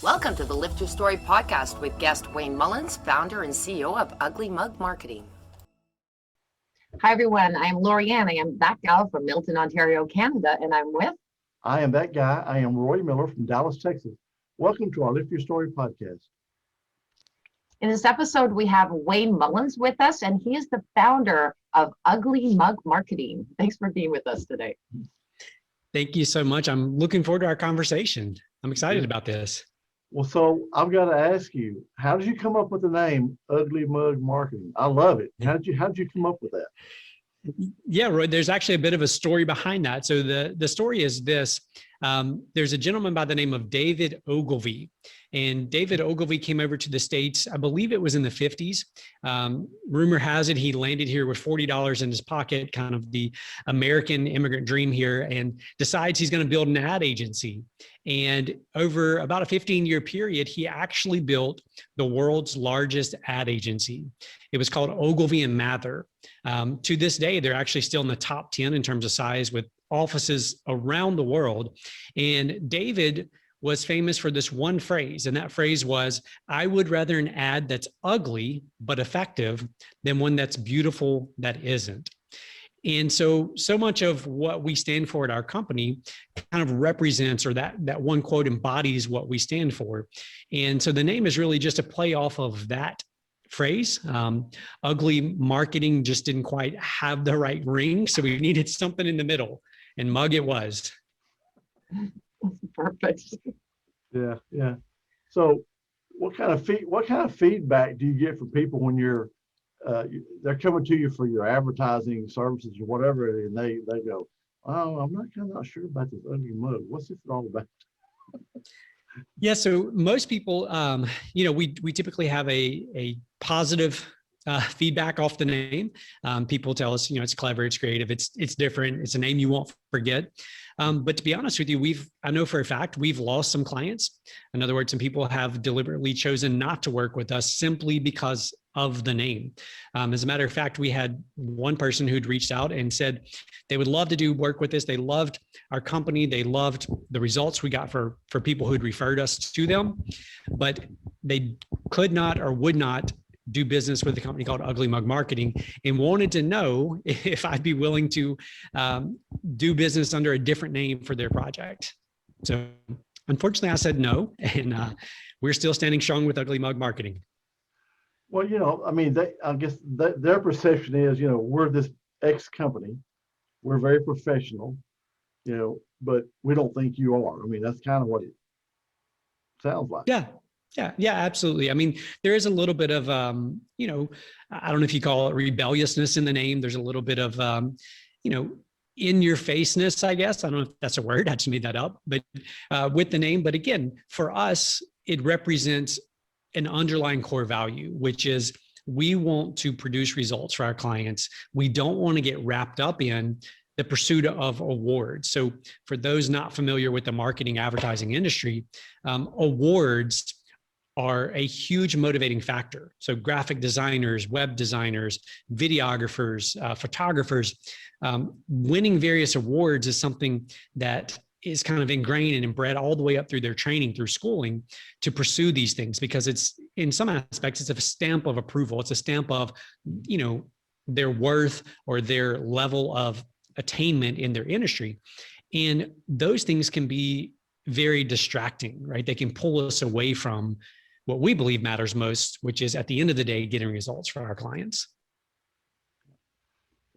Welcome to the Lift Your Story podcast with guest Wayne Mullins, founder and CEO of Ugly Mug Marketing. Hi, everyone. I'm Lorianne. I am that gal from Milton, Ontario, Canada, and I'm with... I am that guy. I am Roy Miller from Dallas, Texas. Welcome to our Lift Your Story podcast. In this episode, we have Wayne Mullins with us, and he is the founder of Ugly Mug Marketing. Thanks for being with us today. Thank you so much. I'm looking forward to our conversation. I'm excited about this. Well, so I've got to ask you, how did you come up with the name Ugly Mug Marketing? I love it. How did you come up with that? Yeah, Roy, there's actually a bit of a story behind that. So the story is this. There's a gentleman by the name of David Ogilvy. And David Ogilvy came over to the States, I believe it was in the 50s. Rumor has it he landed here with $40 in his pocket, kind of the American immigrant dream here, and decides he's going to build an ad agency. And over about a 15-year period, he actually built the world's largest ad agency. It was called Ogilvy and Mather. To this day, they're actually still in the top 10 in terms of size with offices around the world. And David was famous for this one phrase, and that phrase was, I would rather an ad that's ugly but effective than one that's beautiful that isn't. And so much of what we stand for at our company kind of represents, or that one quote embodies what we stand for. And so the name is really just a play off of that phrase. Ugly marketing just didn't quite have the right ring, so we needed something in the middle, and mug it was. Perfect. Yeah. So what kind of feedback do you get from people when they're coming to you for your advertising services or whatever, and they go, oh, I'm not sure about this ugly mug. What's this all about? Yeah, so most people, we typically have a positive feedback off the name. People tell us, it's clever, it's creative, it's different, it's a name you won't forget. But to be honest with you, I know for a fact we've lost some clients. In other words, some people have deliberately chosen not to work with us simply because of the name. As a matter of fact, we had one person who'd reached out and said they would love to do work with us. They loved our company. They loved the results we got for people who'd referred us to them, but they could not or would not do business with a company called Ugly Mug Marketing, and wanted to know if I'd be willing to do business under a different name for their project. So unfortunately I said no, and we're still standing strong with Ugly Mug Marketing. Well, I guess their perception is, we're this X company, we're very professional, but we don't think you are. That's kind of what it sounds like. Yeah, absolutely. There is a little bit of, I don't know if you call it rebelliousness in the name. There's a little bit of, in your faceness, I guess. I don't know if that's a word. I just made that up, but with the name. But again, for us, it represents an underlying core value, which is we want to produce results for our clients. We don't want to get wrapped up in the pursuit of awards. So for those not familiar with the marketing advertising industry, awards are a huge motivating factor. So graphic designers, web designers, videographers, photographers, winning various awards is something that is kind of ingrained and inbred all the way up through their training, through schooling, to pursue these things, because it's, in some aspects, it's a stamp of approval. It's a stamp of, their worth or their level of attainment in their industry. And those things can be very distracting, right? They can pull us away from what we believe matters most, which is, at the end of the day, getting results for our clients.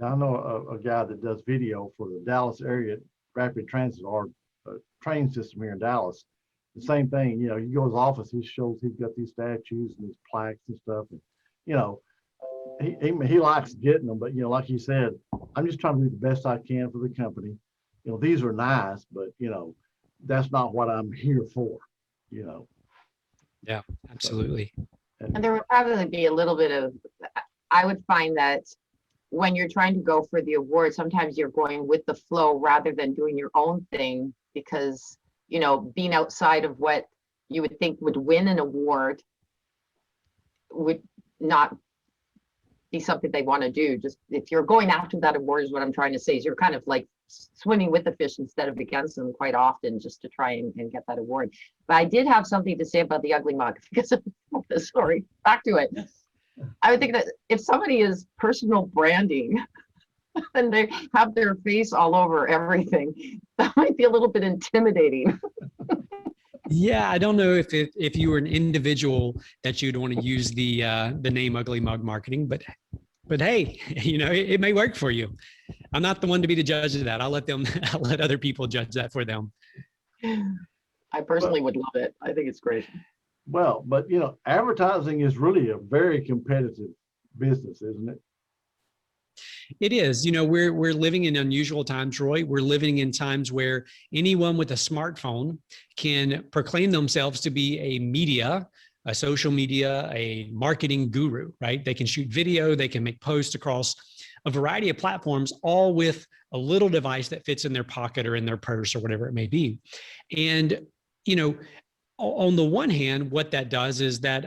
I know a guy that does video for the Dallas area rapid transit or train system here in Dallas. The same thing, you go to his office, he shows he's got these statues and these plaques and stuff. And, he likes getting them, but, like you said, I'm just trying to do the best I can for the company. These are nice, but, that's not what I'm here for, Yeah, absolutely. And there would probably be a little bit of, I would find that when you're trying to go for the award, sometimes you're going with the flow rather than doing your own thing, because, being outside of what you would think would win an award would not be something they want to do. Just if you're going after that award, is what I'm trying to say, is you're kind of like swimming with the fish instead of against them quite often, just to try and get that award. But I did have something to say about the ugly mug because of the story. Back to it. I would think that if somebody is personal branding and they have their face all over everything, that might be a little bit intimidating. Yeah, I don't know if you were an individual that you'd want to use the name Ugly Mug Marketing, but hey, it may work for you. I'm not the one to be the judge of that. I'll let other people judge that for them. I personally would love it. I think it's great. Well, but advertising is really a very competitive business, isn't it? It is. We're living in unusual times, Roy. We're living in times where anyone with a smartphone can proclaim themselves to be a social media, a marketing guru, right? They can shoot video, they can make posts across a variety of platforms, all with a little device that fits in their pocket or in their purse or whatever it may be. And, on the one hand, what that does is that,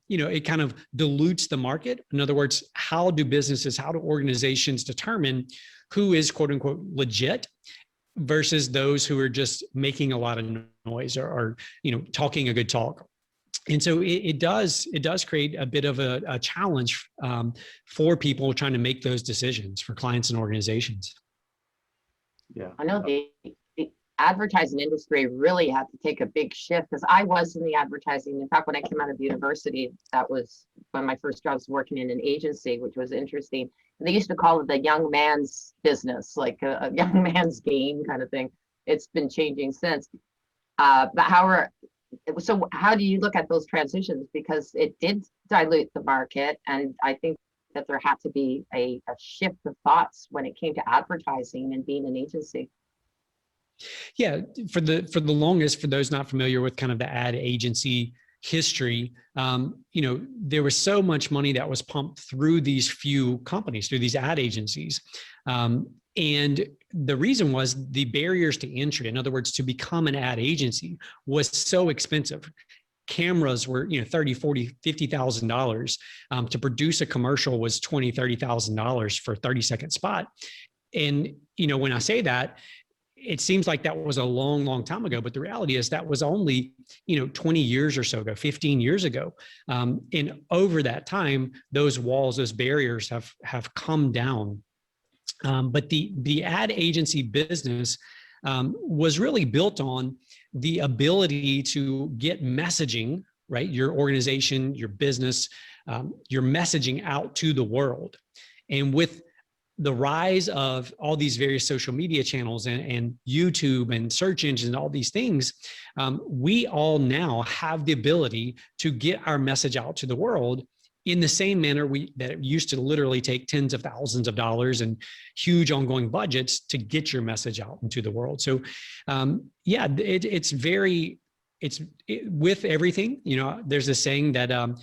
it kind of dilutes the market. In other words, how do organizations determine who is quote unquote legit versus those who are just making a lot of noise or talking a good talk? And so it does create a bit of a challenge for people trying to make those decisions for clients and organizations. Yeah. I know the advertising industry really had to take a big shift because I was in the advertising. In fact, when I came out of university, that was one of my first jobs working in an agency, which was interesting. And they used to call it the young man's business, like a young man's game kind of thing. It's been changing since. But so how do you look at those transitions? Because it did dilute the market. And I think that there had to be a shift of thoughts when it came to advertising and being an agency. Yeah, for the longest, for those not familiar with kind of the ad agency history, there was so much money that was pumped through these few companies, through these ad agencies. And the reason was the barriers to entry. In other words, to become an ad agency was so expensive. Cameras were, $30,000, $40,000, $50,000. To produce a commercial was $20,000, $30,000 for a 30-second spot. And, when I say that, it seems like that was a long, long time ago, but the reality is that was only, 20 years or so ago, 15 years ago. And over that time, those walls, those barriers have come down. But the ad agency business was really built on the ability to get messaging, right? Your organization, your business, your messaging out to the world. And with the rise of all these various social media channels and YouTube and search engines and all these things, we all now have the ability to get our message out to the world in the same manner that it used to literally take tens of thousands of dollars and huge ongoing budgets to get your message out into the world. So it's with everything, there's a saying that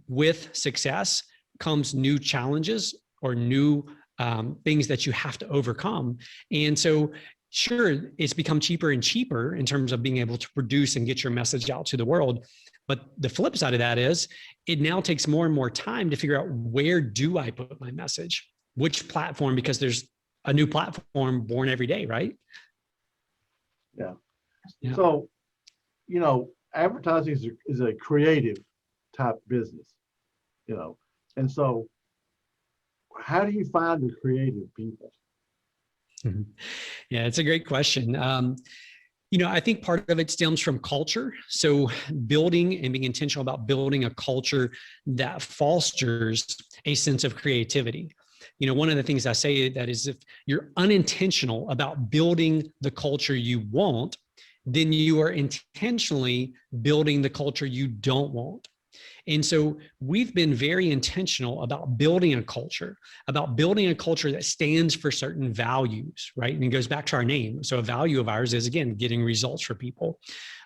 with success comes new challenges or new things that you have to overcome. And so sure, it's become cheaper and cheaper in terms of being able to produce and get your message out to the world. But the flip side of that is it now takes more and more time to figure out, where do I put my message? Which platform? Because there's a new platform born every day, right? Yeah. So, advertising is a creative type business, and so how do you find the creative people? Yeah, it's a great question. I think part of it stems from culture. So building and being intentional about building a culture that fosters a sense of creativity. One of the things I say that is, if you're unintentional about building the culture you want, then you are intentionally building the culture you don't want. And so we've been very intentional about building a culture that stands for certain values, right? And it goes back to our name. So a value of ours is, again, getting results for people.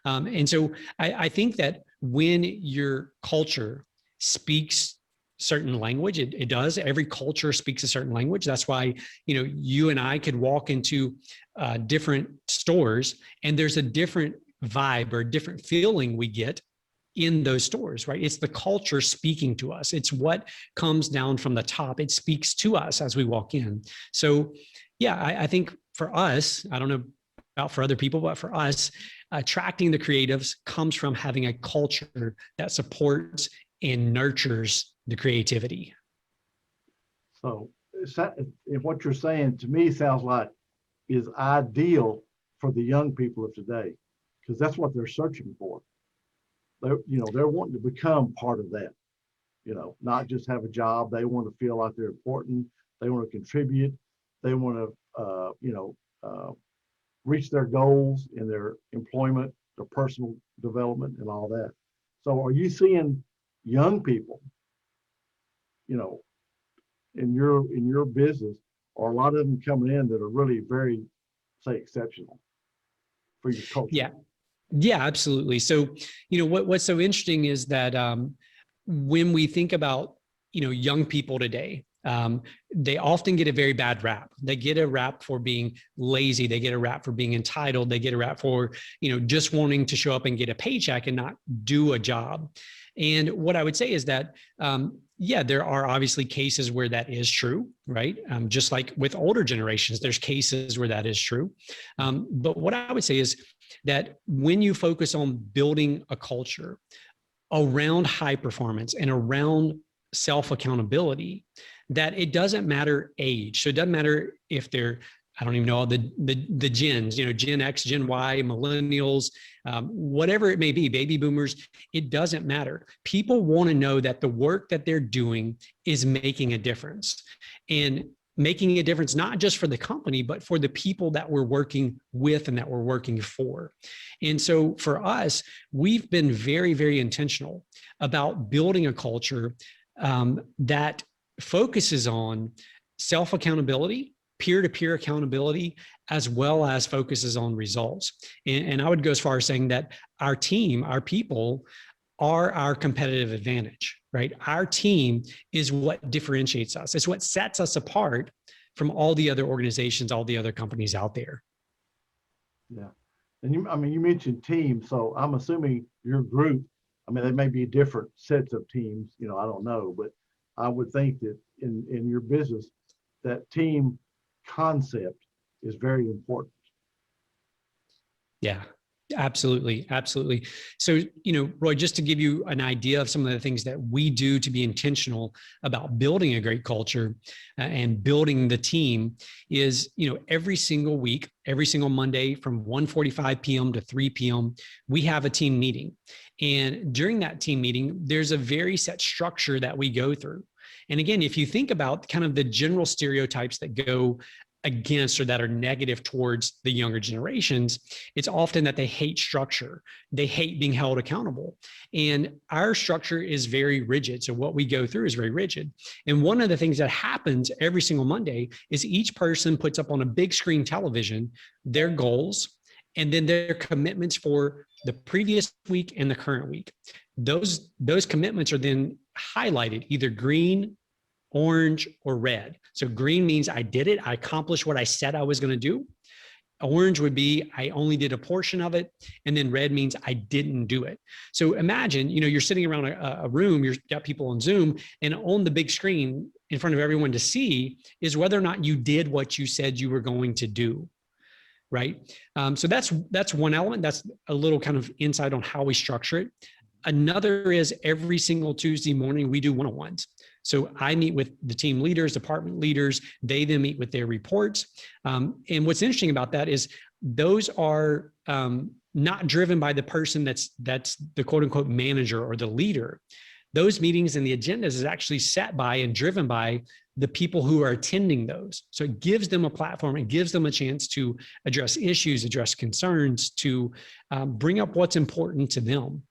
And so I think that when your culture speaks certain language, it does. Every culture speaks a certain language. That's why, you and I could walk into different stores and there's a different vibe or a different feeling we get in those stores, right? It's the culture speaking to us. It's what comes down from the top. It speaks to us as we walk in. So yeah, I think for us, I don't know about for other people, but for us, attracting the creatives comes from having a culture that supports and nurtures the creativity. So what you're saying to me sounds like is ideal for the young people of today, because that's what they're searching for. They're wanting to become part of that, not just have a job. They want to feel like they're important. They want to contribute. They want to, reach their goals in their employment, their personal development, and all that. So are you seeing young people, in your business, or a lot of them coming in that are really very, say, exceptional for your culture? Yeah, absolutely. So, what's so interesting is that when we think about, young people today, they often get a very bad rap. They get a rap for being lazy. They get a rap for being entitled. They get a rap for, just wanting to show up and get a paycheck and not do a job. And what I would say is that, there are obviously cases where that is true, right? Just like with older generations, there's cases where that is true. But what I would say is that when you focus on building a culture around high performance and around self-accountability, that it doesn't matter age. So it doesn't matter if they're, I don't even know, the gens, Gen X, Gen Y, millennials, whatever it may be, baby boomers, it doesn't matter. People want to know that the work that they're doing is making a difference, and making a difference, not just for the company, but for the people that we're working with and that we're working for. And so for us, we've been very, very intentional about building a culture that focuses on self-accountability, peer-to-peer accountability, as well as focuses on results. And I would go as far as saying that our team, our people, are our competitive advantage, right? Our team is what differentiates us. It's what sets us apart from all the other organizations, all the other companies out there. Yeah. And you mentioned teams, so I'm assuming your group, they may be different sets of teams, I don't know, but I would think that in your business, that team concept is very important. Yeah, absolutely. Absolutely. So, Roy, just to give you an idea of some of the things that we do to be intentional about building a great culture and building the team is, every single week, every single Monday from 1:45 p.m. to 3 p.m., we have a team meeting. And during that team meeting, there's a very set structure that we go through. And again, if you think about kind of the general stereotypes that go against or that are negative towards the younger generations, it's often that they hate structure. They hate being held accountable. And our structure is very rigid. So what we go through is very rigid. And one of the things that happens every single Monday is each person puts up on a big screen television their goals and then their commitments for the previous week and the current week. Those commitments are then highlighted either green, orange, or red. So green means I did it. I accomplished what I said I was going to do. Orange would be I only did a portion of it. And then red means I didn't do it. So imagine, you're sitting around a room, you've got people on Zoom, and on the big screen in front of everyone to see is whether or not you did what you said you were going to do. Right. So that's one element. That's a little kind of insight on how we structure it. Another is every single Tuesday morning, we do one-on-ones. So I meet with the team leaders, department leaders, they then meet with their reports. And what's interesting about that is those are not driven by the person that's the quote unquote manager or the leader. Those meetings and the agendas is actually set by and driven by the people who are attending those. So it gives them a platform, it gives them a chance to address issues, address concerns, to bring up what's important to them.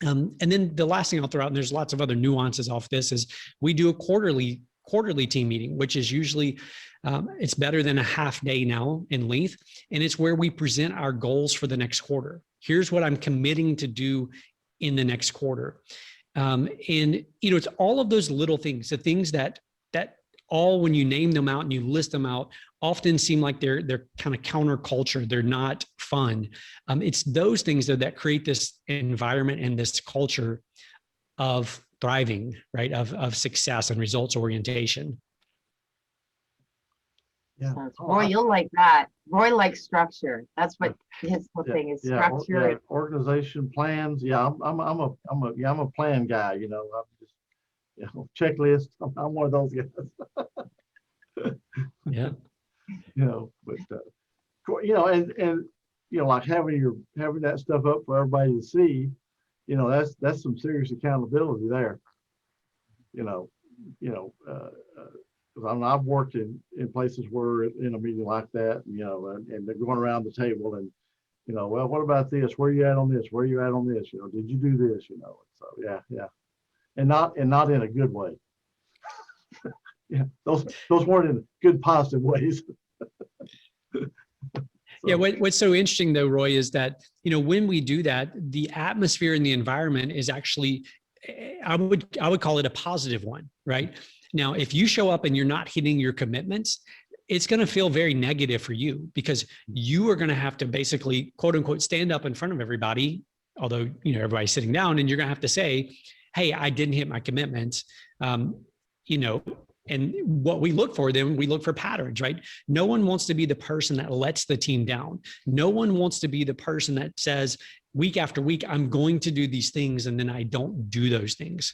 And then the last thing I'll throw out, and there's lots of other nuances off this, is we do a quarterly team meeting, which is usually, it's better than a half day now in length. And it's where we present our goals for the next quarter. Here's what I'm committing to do in the next quarter. And, it's all of those little things, the things that all, when you name them out and you list them out, often seem like they're kind of counterculture. They're not fun. It's those things that create this environment and this culture of thriving, right? Of success and results orientation. Yeah. sense. Oh, Roy, you'll like that. Roy likes structure. That's what his whole yeah, thing is, yeah, structure. organization plans. Yeah, I'm a plan guy. You know, I'm just checklist. I'm one of those guys. Yeah. You know, but and like having that stuff up for everybody to see. You know, that's some serious accountability there. You know, you know. 'Cause I've worked in places where in a meeting like that, and they're going around the table and, well, what about this? Where you at on this? Where you at on this? Did you do this? So yeah. And not in a good way. Yeah, those weren't in good positive ways. Yeah, what's so interesting though, Roy, is that, when we do that, the atmosphere in the environment is actually, I would call it a positive one, right? Now, if you show up and you're not hitting your commitments, it's going to feel very negative for you because you are going to have to basically, quote unquote, stand up in front of everybody, although, everybody's sitting down, and you're going to have to say, hey, I didn't hit my commitments. And what we look for then, we look for patterns, right? No one wants to be the person that lets the team down. No one wants to be the person that says week after week, I'm going to do these things, and then I don't do those things.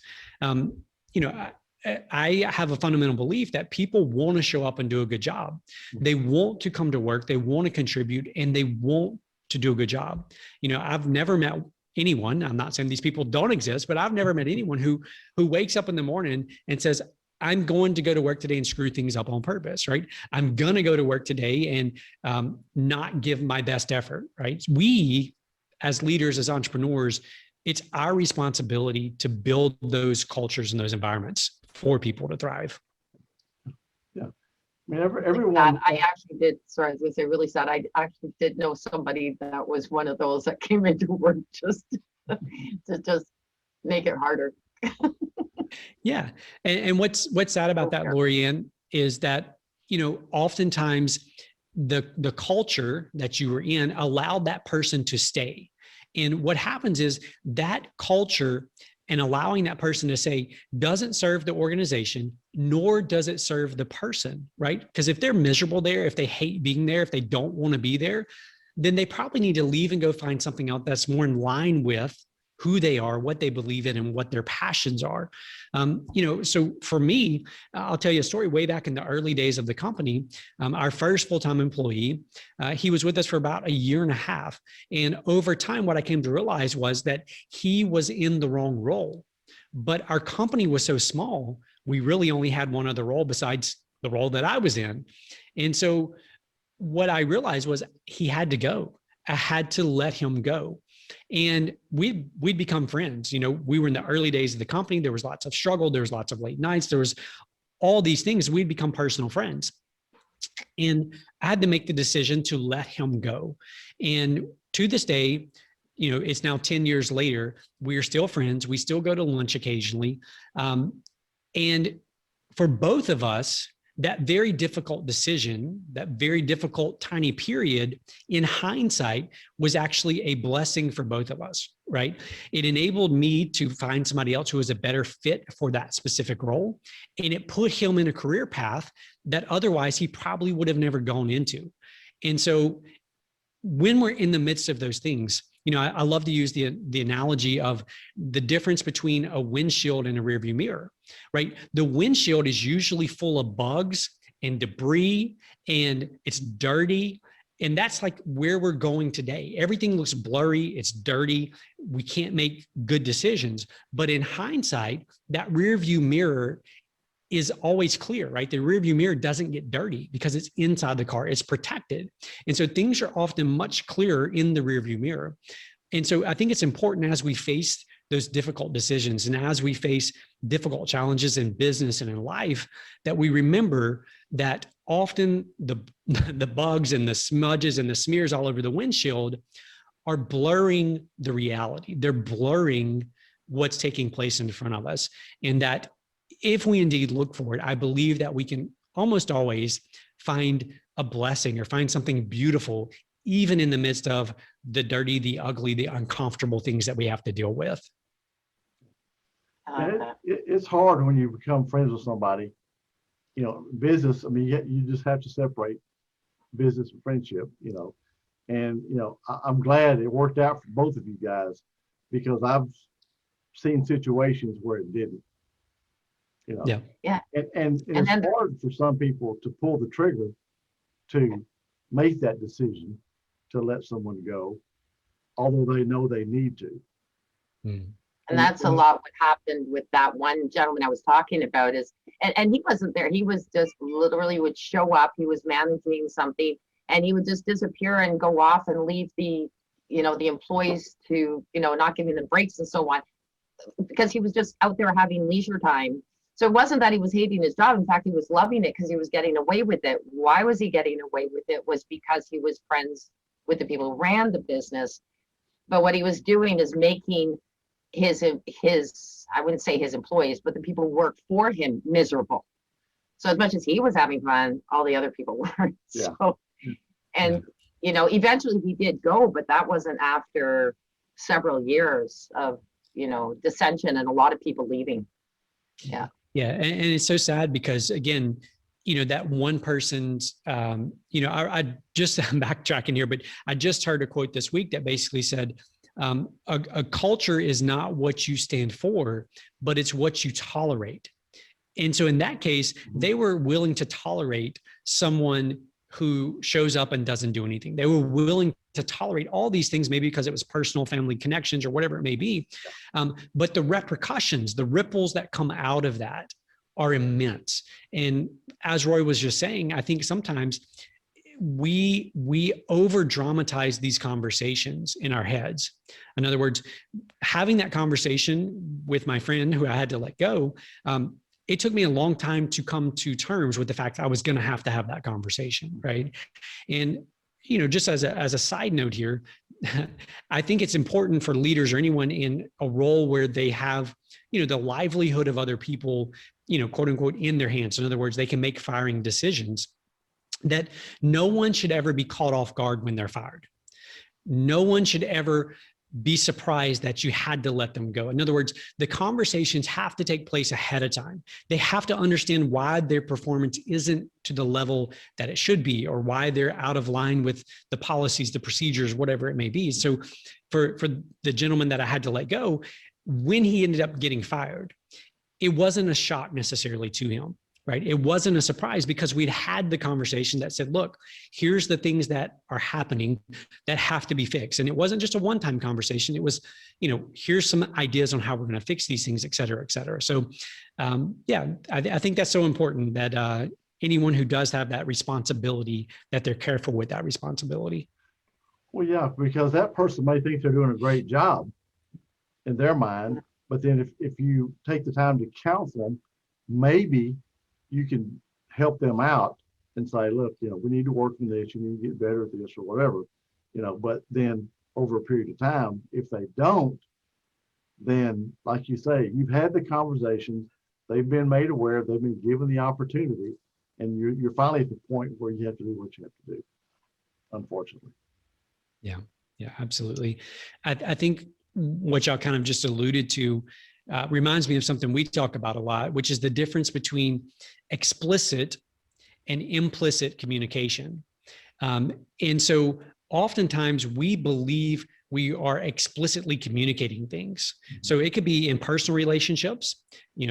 I have a fundamental belief that people want to show up and do a good job. They want to come to work, they want to contribute, and they want to do a good job. I've never met anyone, I'm not saying these people don't exist, but I've never met anyone who wakes up in the morning and says, I'm going to go to work today and screw things up on purpose, right? I'm going to go to work today and not give my best effort, right? We, as leaders, as entrepreneurs, it's our responsibility to build those cultures and those environments for people to thrive. Yeah. I mean, everyone. I actually did, sorry, I was going to say really sad. I actually did know somebody that was one of those that came into work just to just make it harder. Yeah. And what's sad about that, Lorianne, is that, oftentimes the culture that you were in allowed that person to stay. And what happens is that culture and allowing that person to say doesn't serve the organization, nor does it serve the person, right? Because if they're miserable there, if they hate being there, if they don't want to be there, then they probably need to leave and go find something else that's more in line with who they are, what they believe in, and what their passions are. So for me, I'll tell you a story. Way back in the early days of the company, our first full-time employee, he was with us for about 1.5 years. And over time, what I came to realize was that he was in the wrong role. But our company was so small, we really only had one other role besides the role that I was in. And so what I realized was he had to go. I had to let him go. And we'd become friends. We were in the early days of the company. There was lots of struggle. There was lots of late nights. There was all these things. We'd become personal friends. And I had to make the decision to let him go. And to this day, it's now 10 years later, we are still friends. We still go to lunch occasionally. And for both of us, that very difficult decision, that very difficult tiny period, in hindsight, was actually a blessing for both of us, right? It enabled me to find somebody else who was a better fit for that specific role. And it put him in a career path that otherwise he probably would have never gone into. And so when we're in the midst of those things, I love to use the analogy of the difference between a windshield and a rearview mirror, right? The windshield is usually full of bugs and debris, and it's dirty. And that's like where we're going today. Everything looks blurry. It's dirty. We can't make good decisions. But in hindsight, that rearview mirror is always clear, right? The rearview mirror doesn't get dirty because it's inside the car, it's protected. And so things are often much clearer in the rearview mirror. And so I think it's important as we face those difficult decisions and as we face difficult challenges in business and in life, that we remember that often the bugs and the smudges and the smears all over the windshield are blurring the reality. They're blurring what's taking place in front of us. And that if we indeed look for it, I believe that we can almost always find a blessing or find something beautiful, even in the midst of the dirty, the ugly, the uncomfortable things that we have to deal with. It's hard when you become friends with somebody business, I mean, you just have to separate business and friendship, and, I'm glad it worked out for both of you guys, because I've seen situations where it didn't, Yeah. Yeah. And it's hard for some people to pull the trigger to make that decision to let someone go, although they know they need to. Mm. And that's a lot what happened with that one gentleman I was talking about is, and he wasn't there. He was just literally would show up. He was managing something and he would just disappear and go off and leave the employees to, not giving them breaks and so on, because he was just out there having leisure time. So it wasn't that he was hating his job. In fact, he was loving it because he was getting away with it. Why was he getting away with it? Was because he was friends with the people who ran the business. But what he was doing is making his I wouldn't say his employees, but the people who worked for him miserable. So as much as he was having fun, all the other people weren't. Yeah. So, and eventually he did go, but that wasn't after several years of dissension and a lot of people leaving. Yeah. Yeah. And it's so sad because, again, that one person's, I just, I'm backtracking here, but I just heard a quote this week that basically said, a culture is not what you stand for, but it's what you tolerate. And so in that case, they were willing to tolerate someone who shows up and doesn't do anything. They were willing to tolerate all these things, maybe because it was personal family connections or whatever it may be. But the repercussions, the ripples that come out of that are immense. And as Roy was just saying, I think sometimes we over dramatize these conversations in our heads. In other words, having that conversation with my friend who I had to let go, it took me a long time to come to terms with the fact that I was going to have that conversation, right? And just as a side note here, I think it's important for leaders or anyone in a role where they have, the livelihood of other people, quote unquote, in their hands. In other words, they can make firing decisions, that no one should ever be caught off guard when they're fired. No one should ever be surprised that you had to let them go. In other words, the conversations have to take place ahead of time. They have to understand why their performance isn't to the level that it should be, or why they're out of line with the policies, the procedures, whatever it may be. So for the gentleman that I had to let go, when he ended up getting fired, it wasn't a shock necessarily to him. Right? It wasn't a surprise because we'd had the conversation that said, look, here's the things that are happening that have to be fixed. And it wasn't just a one-time conversation. It was, here's some ideas on how we're going to fix these things, et cetera, et cetera. So I think that's so important that anyone who does have that responsibility, that they're careful with that responsibility. Well, yeah, because that person may think they're doing a great job in their mind, but then if you take the time to counsel them, maybe you can help them out and say, look, we need to work on this, you need to get better at this or whatever, but then over a period of time, if they don't, then like you say, you've had the conversations, they've been made aware, they've been given the opportunity, and you're finally at the point where you have to do what you have to do, unfortunately. Yeah, absolutely. I think what y'all kind of just alluded to reminds me of something we talk about a lot, which is the difference between explicit and implicit communication. And so oftentimes we believe we are explicitly communicating things. So it could be in personal relationships,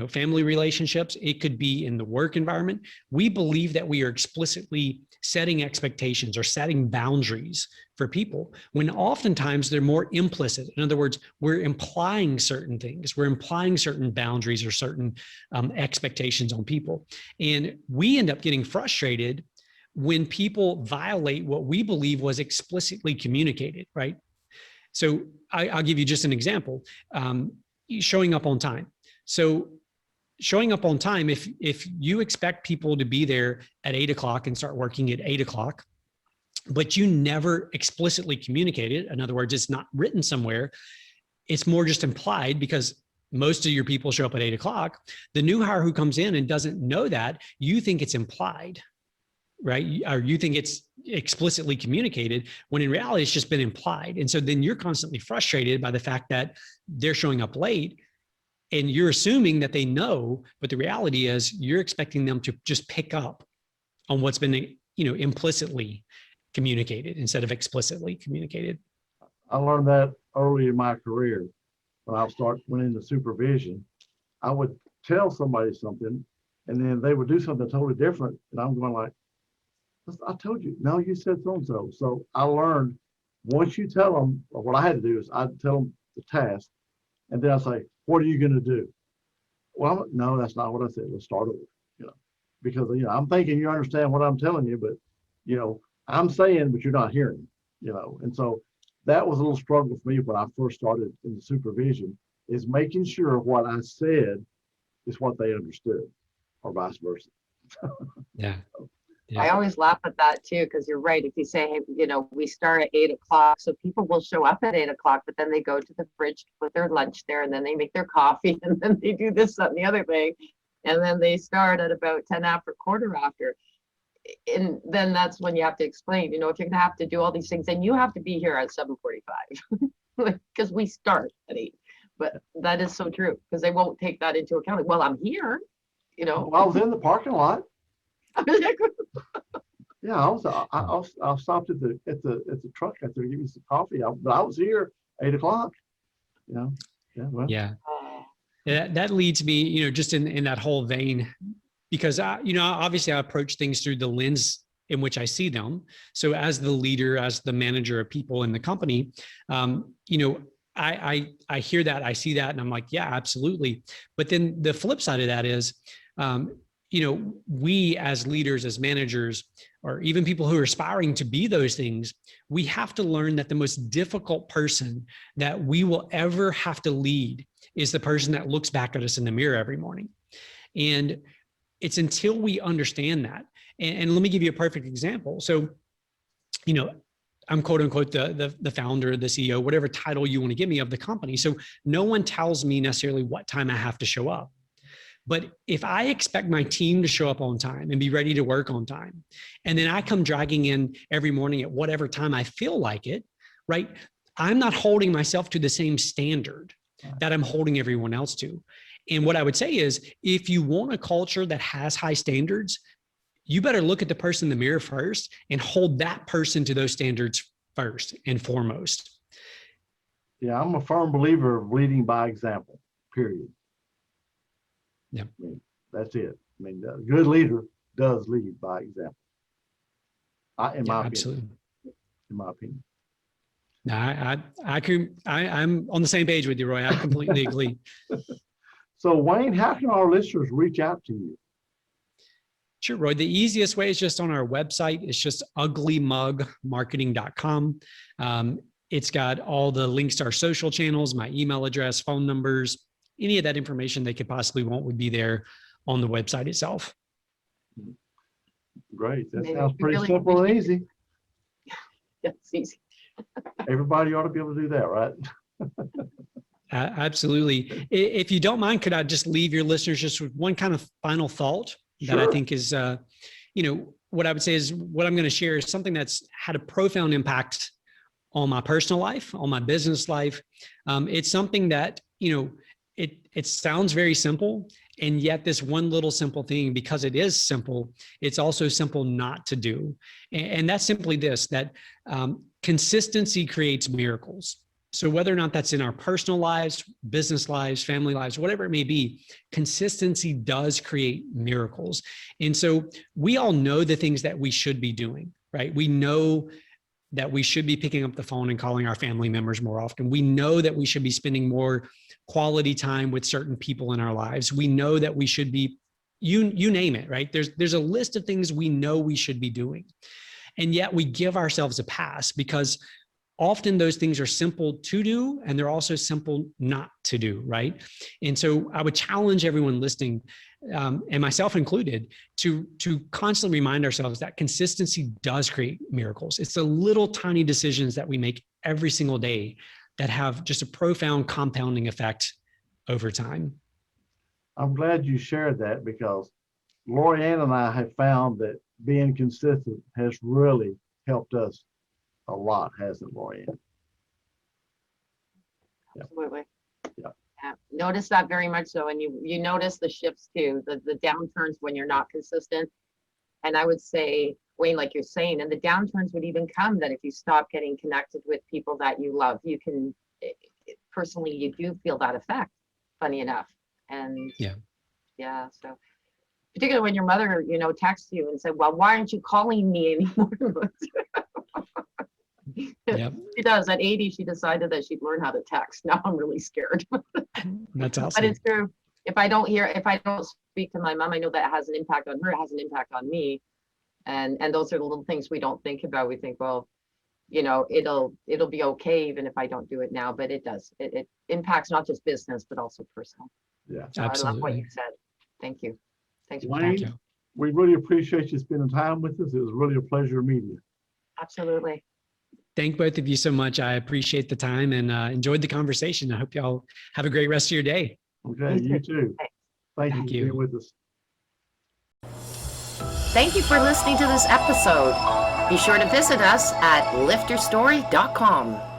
family relationships. It could be in the work environment. We believe that we are explicitly setting expectations or setting boundaries for people, when oftentimes they're more implicit. In other words, we're implying certain things. We're implying certain boundaries or certain expectations on people. And we end up getting frustrated when people violate what we believe was explicitly communicated, right? So I'll give you just an example. Showing up on time. So showing up on time, if you expect people to be there at 8 o'clock and start working at 8 o'clock, but you never explicitly communicate it, in other words, it's not written somewhere, it's more just implied because most of your people show up at 8 o'clock. The new hire who comes in and doesn't know that, you think it's implied, right? Or you think it's explicitly communicated, when in reality, it's just been implied. And so then you're constantly frustrated by the fact that they're showing up late. And you're assuming that they know, but the reality is you're expecting them to just pick up on what's been, implicitly communicated instead of explicitly communicated. I learned that early in my career when I went into supervision. I would tell somebody something and then they would do something totally different. And I'm going like, I told you, no, you said so-and-so. So I learned once you tell them, or what I had to do is I'd tell them the task and then I'd say, what are you going to do? Well, no, that's not what I said. Let's start over, because, I'm thinking you understand what I'm telling you, but, I'm saying, but you're not hearing, and so that was a little struggle for me when I first started in the supervision, is making sure what I said is what they understood, or vice versa. Yeah. I always laugh at that too, because you're right. If you say, hey, we start at 8 o'clock, so people will show up at 8 o'clock, but then they go to the fridge to put their lunch there, and then they make their coffee, and then they do this, that, and the other thing. And then they start at about 10 after, quarter after. And then that's when you have to explain, if you're going to have to do all these things, then you have to be here at 7:45 because we start at 8. But that is so true, because they won't take that into account. Like, well, I'm here, Well, I was in the parking lot. Yeah, I stopped at the truck after to give me some coffee. But I was here 8 o'clock. Yeah. Well. Yeah. That leads me, just in that whole vein, because obviously I approach things through the lens in which I see them. So as the leader, as the manager of people in the company, I hear that, I see that, and I'm like, yeah, absolutely. But then the flip side of that is, we as leaders, as managers, or even people who are aspiring to be those things, we have to learn that the most difficult person that we will ever have to lead is the person that looks back at us in the mirror every morning. And it's until we understand that. And let me give you a perfect example. So, I'm quote unquote the founder, the CEO, whatever title you want to give me of the company. So no one tells me necessarily what time I have to show up. But if I expect my team to show up on time and be ready to work on time, and then I come dragging in every morning at whatever time I feel like it, right? I'm not holding myself to the same standard that I'm holding everyone else to. And what I would say is, if you want a culture that has high standards, you better look at the person in the mirror first and hold that person to those standards first and foremost. Yeah, I'm a firm believer of leading by example, period. Yeah. That's it. A good leader does lead by example. In my opinion. In my opinion. No, I'm on the same page with you, Roy. I completely agree. So Wayne, how can our listeners reach out to you? Sure, Roy. The easiest way is just on our website. It's just uglymugmarketing.com. It's got all the links to our social channels, my email address, phone numbers, any of that information they could possibly want would be there on the website itself. Great. That sounds pretty simple and easy. That's easy. Everybody ought to be able to do that, right? Absolutely. If you don't mind, could I just leave your listeners just with one kind of final thought that I think is, what I would say is what I'm going to share is something that's had a profound impact on my personal life, on my business life. It's something that, it sounds very simple, and yet this one little simple thing, because it is simple, it's also simple not to do. And that's simply this, that consistency creates miracles. So whether or not that's in our personal lives, business lives, family lives, whatever it may be, consistency does create miracles. And so we all know the things that we should be doing, right? We know that we should be picking up the phone and calling our family members more often. We know that we should be spending more quality time with certain people in our lives. We know that we should be, you name it, right? There's a list of things we know we should be doing. And yet we give ourselves a pass because often those things are simple to do, and they're also simple not to do, right? And so I would challenge everyone listening, and myself included, to constantly remind ourselves that consistency does create miracles. It's the little tiny decisions that we make every single day that have just a profound compounding effect over time. I'm glad you shared that, because Lorianne and I have found that being consistent has really helped us a lot, hasn't Lorianne? Absolutely. Yeah. Notice that very much so. And you notice the shifts too, the downturns when you're not consistent. And I would say, Wayne, like you're saying, and the downturns would even come that if you stop getting connected with people that you love, you can, personally, you do feel that effect, funny enough. And yeah, so particularly when your mother, texts you and said, well, why aren't you calling me anymore? She does. At 80, she decided that she'd learn how to text. Now I'm really scared. That's awesome. But it's true. If I don't speak to my mom, I know that has an impact on her. It has an impact on me. And those are the little things we don't think about. We think, well, it'll be okay even if I don't do it now, but it does. It impacts not just business, but also personal. Yeah, so absolutely. I love what you said. Thank you. Thanks for Wayne, we really appreciate you spending time with us. It was really a pleasure meeting you. Absolutely. Thank both of you so much. I appreciate the time and enjoyed the conversation. I hope y'all have a great rest of your day. Okay, you too. Thank you for being with us. Thank you for listening to this episode. Be sure to visit us at lifterstory.com.